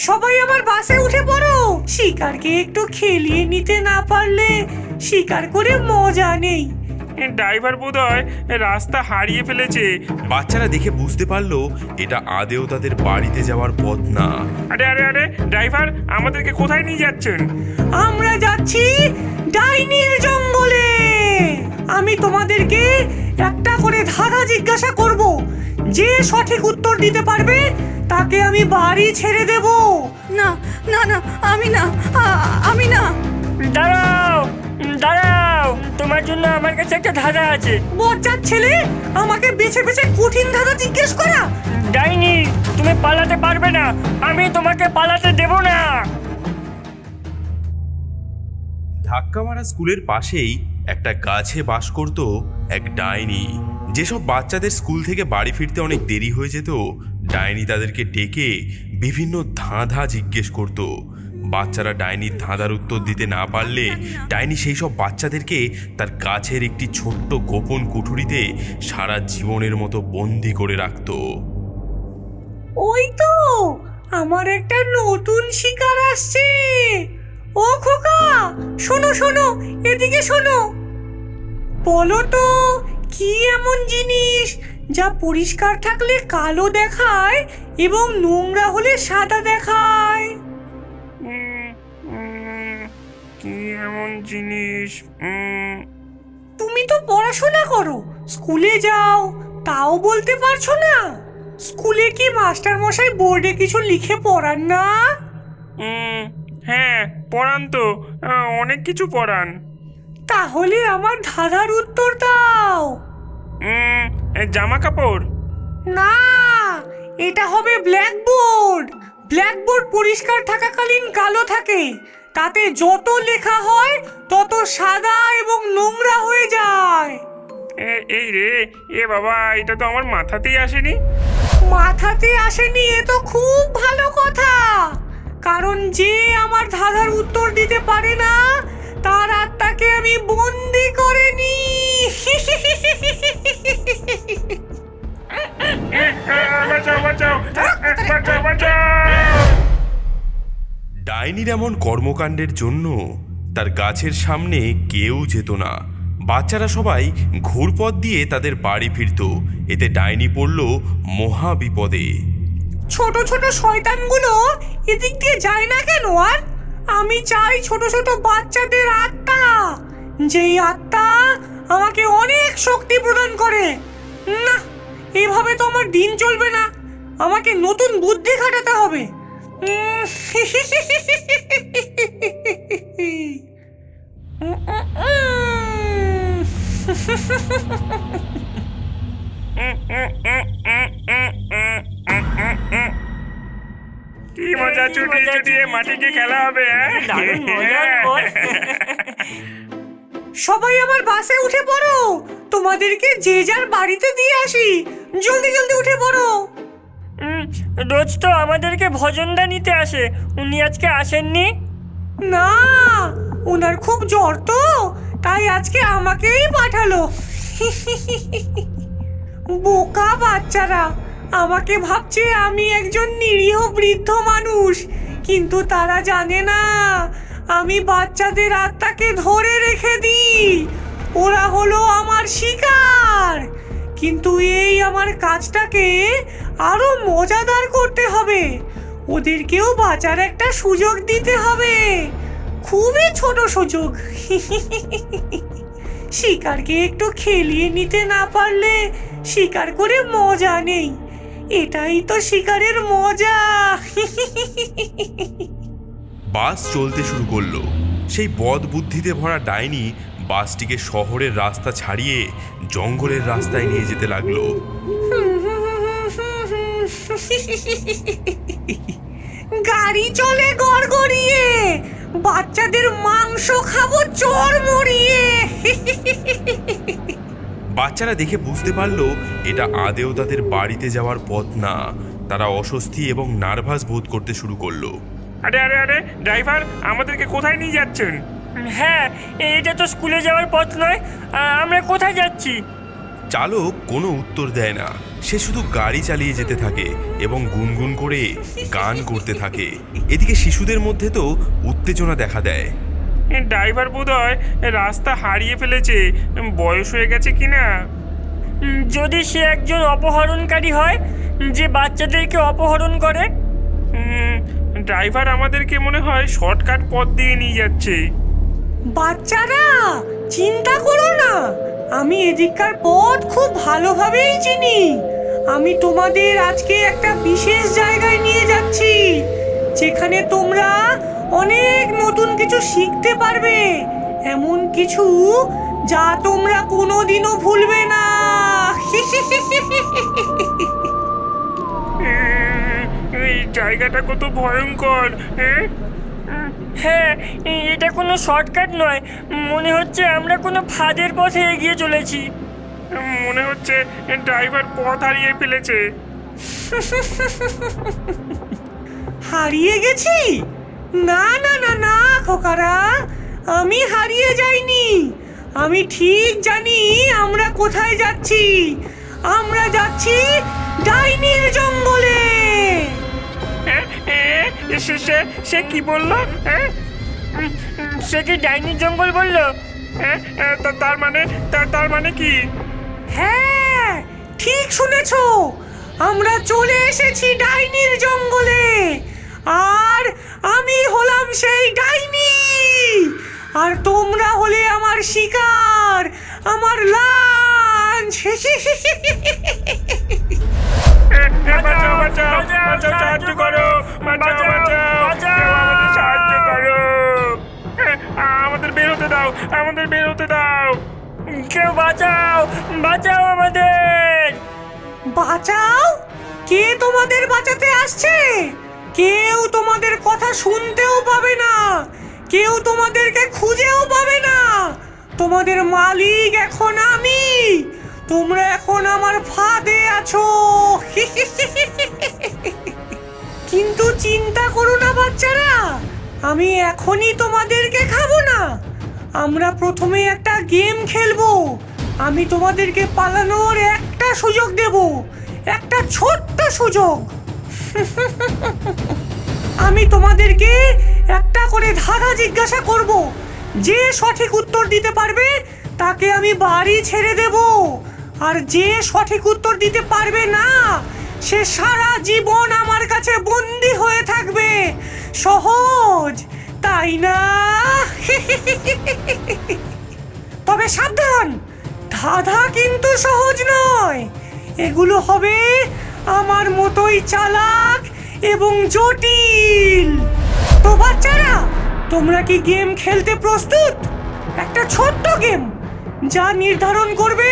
সবাই আমার বাসে উঠে পড়ো। শিকারকে একটু খেলিয়ে নিতে না পারলে শিকার করে মজা নেই। ড্রাইভার বোধহয় রাস্তা হারিয়ে ফেলেছে। বাচ্চারা দেখে বুঝতে পারলো এটা আদেও তাদের বাড়িতে যাওয়ার পথ না। আরে আরে আরে ড্রাইভার, আমাদেরকে কোথায় নিয়ে যাচ্ছেন? আমরা যাচ্ছি ডাইনির জঙ্গলে। আমি তোমাদেরকে একটা করে ধাঁধা জিজ্ঞাসা করব, যে সঠিক উত্তর দিতে পারবে তাকে আমি বাড়ি ছেড়ে দেব। না না না, আমি না। দাঁড়াও দাঁড়াও, তোমার জন্য আমার কাছে একটা ধাঁধা আছে। বজ্জাত ছেলে, আমাকে বেছে বেছে কঠিন ধাঁধা জিজ্ঞেস করা। ডাইনি, তুমি পালাতে পারবে না, আমি তোমাকে পালাতে দেব না। ধাক্কা মারা স্কুলের পাশেই একটা গাছে বাস করত এক ডাইনি। যেসব বাচ্চাদের স্কুল থেকে বাড়ি ফিরতে অনেক দেরি হয়ে যেত, ডাইনি তাদেরকে ডেকে বিভিন্ন ধাঁধা জিজ্ঞেস করত। বাচ্চারা ডাইনির ধাঁধার উত্তর দিতে না পারলে ডাইনি সেই সব বাচ্চাদেরকে তার গাছের একটি ছোট্ট গোপন কুঠুরিতে সারা জীবনের মতো বন্দি করে রাখত। ওই তো আমার একটা নতুন শিকার আসছে। ও খোকা, শোনো শোনো, এদিকে শোনো। বলো তো, কি এমন জিনিস যা পরিষ্কার থাকলে কালো দেখায় এবং নোংরা হলে সাদা দেখায়? কি এমন জিনিস? তুমি তো পড়াশোনা করো, স্কুলে যাও, তাও বলতে পারছো না? স্কুলে কি মাস্টার মশাই বোর্ডে কিছু লিখে পড়ান না? হ্যাঁ পড়ান তো, অনেক কিছু পড়ান। তাহলে আমার ধাঁধার উত্তর দাও। জামা কাপড়? না, এটা হবে ব্ল্যাকবোর্ড। ব্ল্যাকবোর্ড পরিষ্কার থাকাকালীন কালো থাকে, তাতে যত লেখা হয় তত সাদা এবং নোংরা হয়ে যায়। এই রে, এ বাবা, এটা তো আমার মাথাতেই আসেনি। মাথাতে আসেনি, এ তো খুব ভালো কথা, কারণ যে আমার ধাঁধার উত্তর দিতে পারে না তার আত্মাকে আমি বন্দি করে নি। বাঁচাও বাঁচাও বাঁচাও বাঁচাও। ডাইনির এমন কর্মকাণ্ডের জন্য তার গাছের সামনে কেউ যেত না। বাচ্চারা সবাই ঘুরপথ দিয়ে তাদের বাড়ি ফিরত। এতে ডাইনি পড়ল মহা বিপদে। ছোট ছোট শয়তানগুলো এদিক দিয়ে যায় না কেন? আর আমি চাই ছোট ছোট বাচ্চাদের আত্মা, যেই আত্মা আমাকে অনেক শক্তি প্রদান করে। না, এভাবে তো আমার দিন চলবে না, আমাকে নতুন বুদ্ধি খাটাতে হবে। কি মজা, চুটিয়ে চুটিয়ে মাটিকে খেলা হবে। দারুণ মজার বল। সবাই আমার বাসে উঠে পড়ো, তোমাদেরকে যে যার বাড়িতে দিয়ে আসি। জলদি জলদি উঠে পড়ো। রোজ তো আমাদেরকে ভজনদা নিতে আসে, উনি আজকে আসেননি। না, ওনার খুব জ্বর তো, তাই আজকে আমাকেই পাঠালো। বোকা বাচ্চারা, আমাকে ভাবছে আমি একজন নিরীহ বৃদ্ধ মানুষ, কিন্তু তারা জানে না আমি বাচ্চাদের আত্মাকে ধরে রেখে দিই। ওরা হলো আমার শিকার, কিন্তু এই আমার কাজটাকে আরো মজাদার করতে হবে। ওদেরকেও বাঁচার একটা সুযোগ দিতে হবে, খুবই ছোট সুযোগ। শিকারকে একটু খেলিয়ে নিতে না পারলে শিকার করে মজা নেই, এটাই তো শিকারের মজা। বাস চলতে শুরু করলো। সেই বদ বুদ্ধিতে ভরা ডাইনি বাসটিকে শহরের রাস্তা ছাড়িয়ে জঙ্গলের রাস্তায় নিয়ে যেতে লাগলো। গাড়ি চলে গড়গড়িয়ে, বাচ্চাদের মাংস খাবো চড়মড়িয়ে। বাচ্চারা দেখে বুঝতে পারলো এটা আদেও তাদের বাড়িতে যাওয়ার পথ না। তারা অস্বস্তি এবং নার্ভাস বোধ করতে শুরু করলো। আরে আরে আরে ড্রাইভার, আমাদেরকে কোথায় নিয়ে যাচ্ছেন? হ্যাঁ, এটা তো স্কুলে যাওয়ার পথ নয়, আমরা কোথায় যাচ্ছি? চালক কোনো উত্তর দেয় না। সে শুধু গাড়ি চালিয়ে যেতে থাকে এবং গুনগুন করে গান করতে থাকে। এদিকে শিশুদের মধ্যে তো উত্তেজনা দেখা দেয়। ড্রাইভার বোধহয় রাস্তা হারিয়ে ফেলেছে, বয়স হয়ে গেছে কিনা। যদি সে একজন অপহরণকারী হয়, যে বাচ্চাদেরকে অপহরণ করে। ড্রাইভার আমাদেরকে মনে হয় শর্টকাট পথ দিয়ে নিয়ে যাচ্ছে। বাচ্চারা চিন্তা করো না, আমি এদিককার পথ খুব ভালোভাবেই চিনি। আমি তোমাদের আজকে একটা বিশেষ জায়গায় নিয়ে যাচ্ছি, যেখানে তোমরা অনেক নতুন কিছু শিখতে পারবে, এমন কিছু যা তোমরা কোনোদিনও ভুলবে না। এই জায়গাটা কত ভয়ঙ্কর। হ্যাঁ, এটা কোনো শর্টকাট নয়, মনে হচ্ছে আমরা কোনো ফাঁদের পথে এগিয়ে চলেছি। মনে হচ্ছে ড্রাইভার পথ হারিয়ে ফেলেছে। হারিয়ে গেছি? না না না না খোকারা, আমি হারিয়ে যাইনি। আমি ঠিক জানি আমরা কোথায় যাচ্ছি। আমরা যাচ্ছি ডাইনির জঙ্গলে। সে কি বললো? সে কি ডাইনির জঙ্গল বললো? তার মানে কি? হ্যাঁ, ঠিক শুনেছো, আমরা চলে এসেছি ডাইনির জঙ্গলে। আর আমি হলাম সেই ডাইনি, আর তোমরা হলে আমার শিকার, আমার লাঞ্চ। সাহায্য করো, সাহায্য করো, আমাদের বের হতে দাও, আমাদের বের হতে দাও। কেউ বাঁচাও, বাঁচাও আমাদের। বাঁচাও? কে তোমাদের বাঁচাতে আসছে? কেউ তোমাদের কথা শুনতেও পাবে না, কেউ তোমাদেরকে খুঁজেও পাবে না। তোমাদের মালিক এখন আমি, তোমরা এখন আমার ফাঁদে আছো। কিন্তু চিন্তা করো না বাচ্চারা, আমি এখনই তোমাদেরকে খাবো না। আমরা প্রথমে একটা গেম খেলবো। আমি তোমাদেরকে পালানোর একটা সুযোগ দেব, একটা ছোট্ট সুযোগ। আমি তোমাদেরকে একটা করে ধাঁধা জিজ্ঞাসা করব, যে সঠিক উত্তর দিতে পারবে তাকে আমি বাড়ি ছেড়ে দেব, আর যে সঠিক উত্তর দিতে পারবে না সে সারা জীবন আমার কাছে বন্দি হয়ে থাকবে। সহজ, তাই না? তবে সাবধান, ধাঁধা কিন্তু সহজ নয়। এগুলো হবে আমার মতোই চালাক এবং জটিল। তো বাচ্চারা, তোমরা কি গেম খেলতে প্রস্তুত? একটা ছোট্ট গেম, যা নির্ধারণ করবে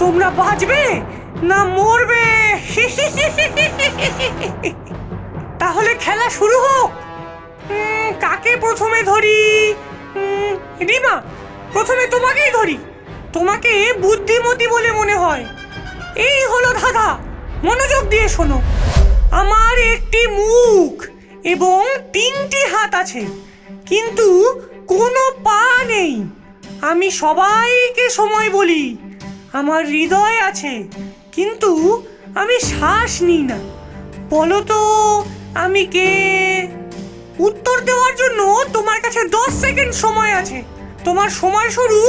তোমরা বাঁচবে না মরবে। তাহলে খেলা শুরু হোক। কাকে প্রথমে ধরি? রিমা, প্রথমে তোমাকেই ধরি। তোমাকে বুদ্ধিমতী বলে মনে হয়। এই হলো ধাঁধা, মনোযোগ দিয়ে শোনো। আমার একটি মুখ এবং 3টি হাত আছে, কিন্তু কোনো পা নেই। আমি সবাইকে সময় বলি। আমার হৃদয় আছে, কিন্তু আমি শ্বাস নিই না। বলো তো আমি কে? উত্তর দেওয়ার জন্য তোমার কাছে 10 সেকেন্ড সময় আছে। তোমার সময় শুরু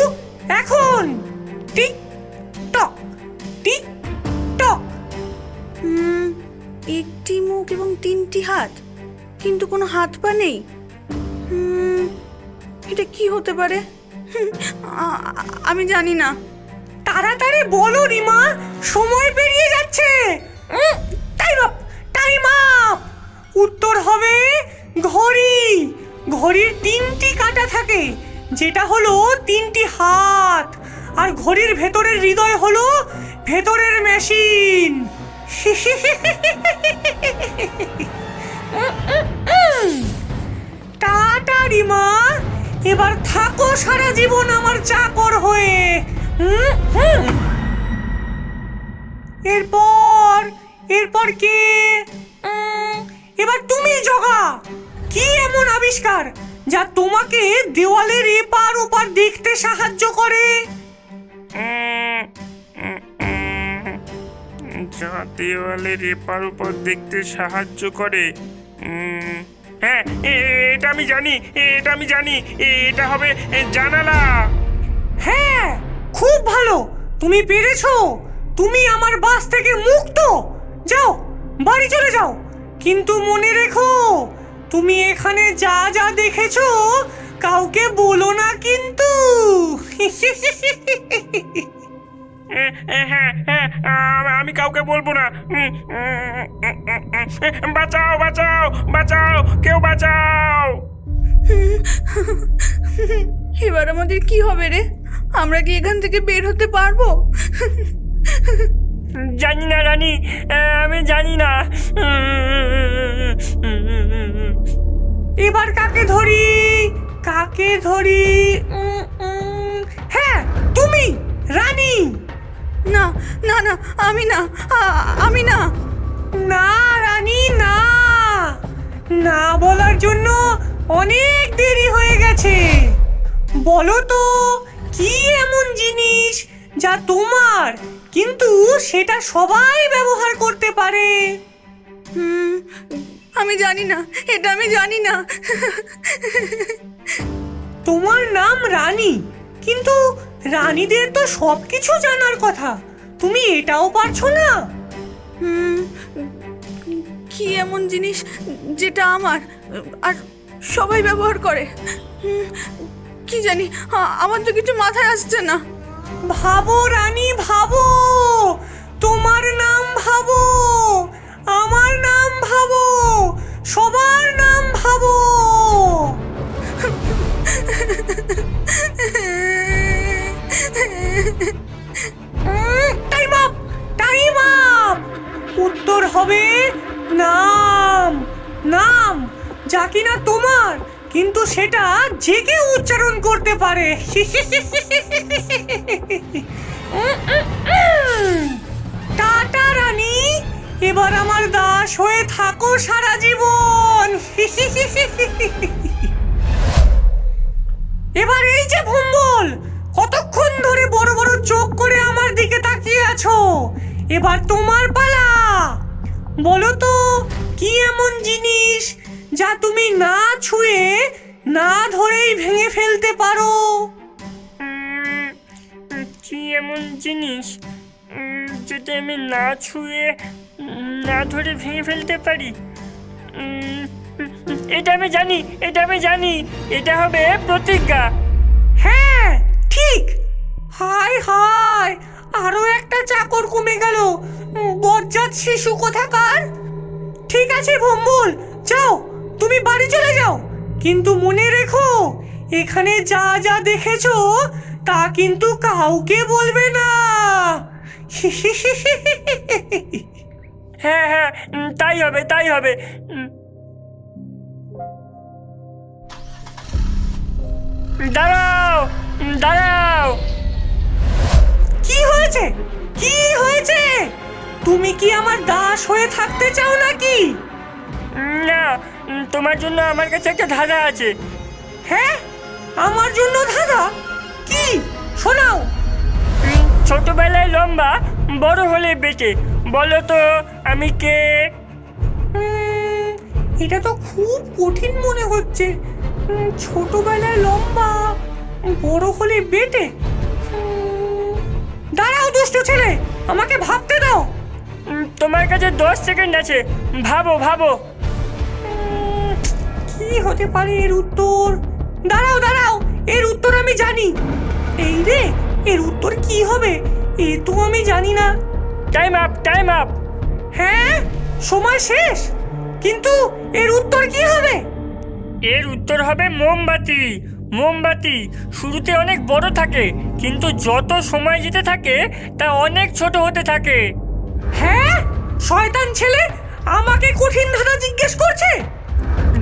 এখন। টিক টক, টিক টক। একটি মুখ এবং 3টি হাত, কিন্তু কোনো হাত পা নেই। এটা কি হতে পারে? আমি জানি না। তাড়াতাড়ি বলো রিমা, সময় পেরিয়ে যাচ্ছে। Time up, time up. উত্তর হবে ঘড়ি। ঘড়ির 3টি কাঁটা থাকে, যেটা হলো 3টি হাত। আর ঘড়ির ভেতরের হৃদয় হলো ভেতরের মেশিন। টাটা রিমা, এবার থাকো সারা জীবন আমার চাকর হয়ে। এরপর কে? এবার তুমি জগা। কি এমন আবিষ্কার যা তোমাকে দেওয়ালের এপার ওপার দেখতে সাহায্য করে? যা দেওয়ালের এপার ওপর দেখতে সাহায্য করে। হ্যাঁ, এটা আমি জানি, এটা আমি জানি, এটা হবে জানালা। হ্যাঁ, খুব ভালো, তুমি পেরেছো। তুমি আমার বাস থেকে মুক্ত। যাও, বাড়ি চলে যাও। কিন্তু মনে রেখো, তুমি এখানে যা যা দেখেছো কাউকে বলো না কিন্তু। হ্যাঁ হ্যাঁ, আমি কাউকে বলবো না। বাঁচাও বাঁচাও বাঁচাও, কেউ বাঁচাও। এবার আমাদের কি হবে রে? আমরা কি এখান থেকে বের হতে পারবো? জানি না রানী, আমি জানি না। এবার কাকে ধরি, কাকে ধরি? হ্যাঁ, তুমি রানী। না না না, আমি না, আমি না। না রানী, না, না বলার জন্য অনেক দেরি হয়ে গেছে। বলো তো, কি এমন জিনিস যা তোমার কিন্তু সেটা সবাই ব্যবহার করতে পারে? আমি জানি না, এটা আমি জানি না। তোমার নাম রানী, কিন্তু রানীদের তো সবকিছু জানার কথা। তুমি এটাও পারছো না? কি এমন জিনিস যেটা আমার আর সবাই ব্যবহার করে? কি জানি, আমার তো কিছু মাথায় আসছে না। ভাবো রানী, ভাবো। তোমার নাম ভাবো, আমার নাম ভাবো, সবার নাম ভাবো। Time up, time up. উত্তর হবে নাম। নাম যা কিনা তোমার, কিন্তু সেটা যে কেউ উচ্চারণ করতে পারে। টাটা রানী, এবার আমার দাস হয়ে থাকো সারা জীবন। এবার এই যে ভুম্বল, কতক্ষণ ধরে বড় বড় চোখ করে আমার দিকে তাকিয়ে আছো? এবার তোমার পালা। বলো তো, কি এমন জিনিস যা তুমি না ছুঁয়ে না ধরেই ভেঙে ফেলতে পারো? কি এমন জিনিস যেটা আমি না ছুঁয়ে না ধরে ভেঙে ফেলতে পারি? এটা আমি জানি, এটা আমি জানি, এটা হবে প্রতিজ্ঞা। হ্যাঁ, ঠিক। হায় হায়, আরো একটা চাকর কমে গেল। বজ্জাত শিশু কোথাকার। ঠিক আছে ভম্বল, যাও, তুমি বাড়ি চলে যাও। কিন্তু মনে রেখো, এখানে যা যা দেখেছো তা কিন্তু কাউকে বলবে না। হ্যাঁ হ্যাঁ, তাই হবে, তাই হবে। দাঁড়াও, দাঁড়াও। কি হয়েছে, কি হয়েছে? তুমি কি আমার দাস হয়ে থাকতে চাও নাকি? না, তোমার জন্য আমার কাছে একটা ধাঁধা আছে। হ্যাঁ, আমার জন্য ধাঁধা? কি, শোনাও। ছোটবেলায় লম্বা, বড় হলে বেটে, বলো তো আমি কে? এটা তো খুব কঠিন মনে হচ্ছে। ছোটবেলায় লম্বা, বড় হলে বেটে। দাঁড়াও দুষ্ট ছেলে, আমাকে ভাবতে দাও। তোমার কাছে 10 সেকেন্ড আছে, ভাবো ভাবো। কি হতে পারে এর উত্তর? দাঁড়াও দাঁড়াও, এর উত্তর আমি জানি। এই রে, এর উত্তর কি হবে? এ তো আমি জানি না। Time up, time up. হ্যাঁ, সময় শেষ। কিন্তু এর উত্তর কি হবে? এর উত্তর হবে মোমবাতি। মোমবাতি শুরুতে অনেক বড় থাকে, কিন্তু যত সময় যেতে থাকে তা অনেক ছোট হতে থাকে। হ্যাঁ, শয়তান ছেলে আমাকে কঠিন ধাঁধা জিজ্ঞেস করছে।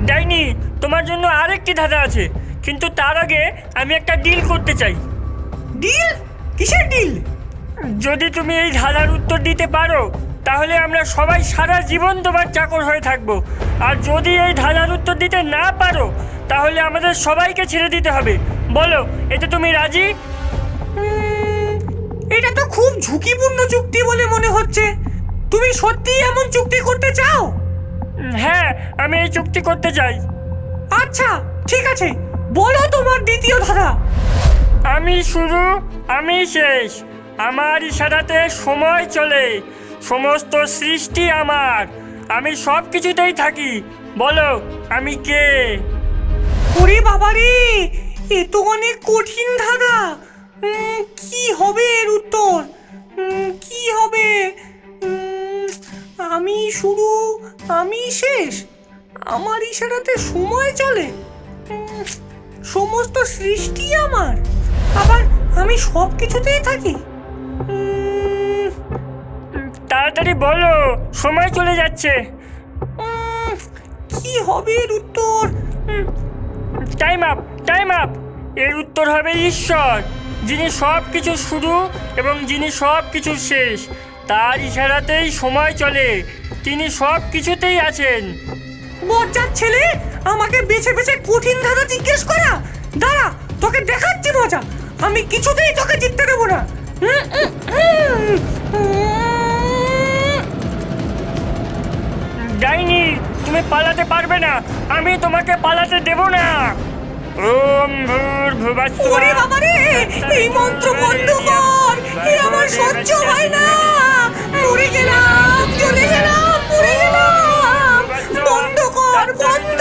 ডাইনি, তোমার জন্য আরেকটি ধাঁধা আছে, কিন্তু তার আগে আমি একটা ডিল করতে চাই। ডিল? কিসের ডিল? যদি তুমি এই ধাঁধার উত্তর দিতে পারো, তাহলে আমরা সবাই সারা জীবন তোমার চাকর হয়ে থাকবো। আর যদি এই ধাঁধার উত্তর দিতে না পারো, তাহলে আমাদের সবাইকে ছেড়ে দিতে হবে। বলো, এতে তুমি রাজি? এটা তো খুব ঝুঁকিপূর্ণ চুক্তি বলে মনে হচ্ছে। তুমি সত্যি এমন চুক্তি করতে চাও? হ্যাঁ, আমি এই চুক্তি করতে চাই। আচ্ছা ঠিক আছে, বলো তোমার দ্বিতীয় ধারা। আমি শুরু, আমি শেষ। আমার ইশারাতে সময় চলে, সমস্ত সৃষ্টি আমার, আমি সব কিছুতেই থাকি। বলো আমি কে? ওরে বাবারে, এ তো অনেক কঠিন ধাঁধা। কি হবে এর উত্তর? কি হবে? আমি শুরু, আমি শেষ, আমার ইশারাতে সময় চলে, সমস্ত সৃষ্টি আমার, আবার আমি সব কিছুতেই থাকি। তাড়াতাড়ি বলো, সময় চলে যাচ্ছে। কি হবে এর উত্তর? Time up, time up. এর উত্তর হবে ঈশ্বর, যিনি সব কিছু শুরু এবং যিনি সব কিছু শেষ। তার ইশারাতেই সময় চলে, তিনি সব কিছুতেই আছেন। বজ্জাত ছেলে, আমাকে বেছে বেছে কঠিন ধাঁধা জিজ্ঞেস করা। দাঁড়া, তোকে দেখাচ্ছি মজা। আমি কিছুতেই তোকে জিততে দেবো না। ডাইনি, তুমি পালাতে পারবে না, আমি তোমাকে পালাতে দেব না। ওম ভূর্ভুবস্সুঃ। ওরে বাবারে, এই মন্ত্র বন্ধ কর, এ আমার সহ্য হয় না। মরে গেলাম, চলে গেলাম, মরে গেলাম। বন্ধ কর, বন্ধ